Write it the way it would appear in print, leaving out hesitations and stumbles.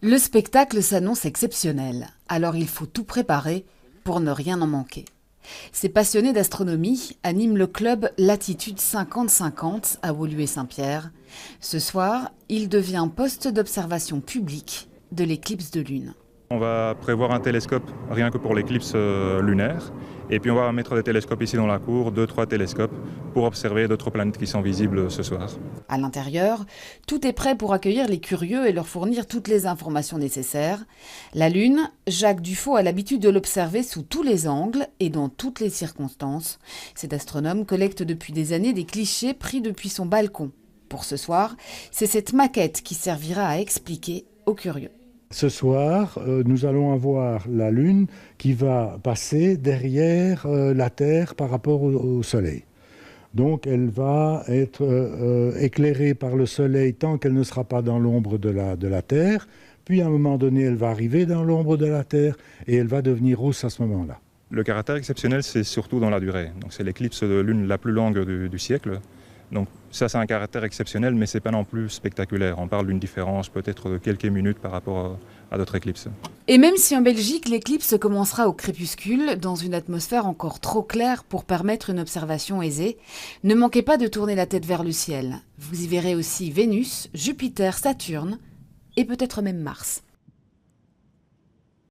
Le spectacle s'annonce exceptionnel, alors il faut tout préparer pour ne rien en manquer. Ces passionnés d'astronomie animent le club Latitude 50-50 à Woluwe-Saint-Pierre. Ce soir, il devient poste d'observation public de l'éclipse de lune. On va prévoir un télescope rien que pour l'éclipse lunaire. Et puis on va mettre des télescopes ici dans la cour, 2-3 télescopes, pour observer d'autres planètes qui sont visibles ce soir. À l'intérieur, tout est prêt pour accueillir les curieux et leur fournir toutes les informations nécessaires. La Lune, Jacques Dufaux a l'habitude de l'observer sous tous les angles et dans toutes les circonstances. Cet astronome collecte depuis des années des clichés pris depuis son balcon. Pour ce soir, c'est cette maquette qui servira à expliquer aux curieux. Ce soir, nous allons avoir la Lune qui va passer derrière la Terre par rapport au Soleil. Donc elle va être éclairée par le Soleil tant qu'elle ne sera pas dans l'ombre de la Terre. Puis à un moment donné, elle va arriver dans l'ombre de la Terre et elle va devenir rousse à ce moment-là. Le caractère exceptionnel, c'est surtout dans la durée. Donc c'est l'éclipse de lune la plus longue du siècle. Donc ça, c'est un caractère exceptionnel, mais ce n'est pas non plus spectaculaire. On parle d'une différence peut-être de quelques minutes par rapport à d'autres éclipses. Et même si en Belgique, l'éclipse commencera au crépuscule, dans une atmosphère encore trop claire pour permettre une observation aisée, ne manquez pas de tourner la tête vers le ciel. Vous y verrez aussi Vénus, Jupiter, Saturne et peut-être même Mars.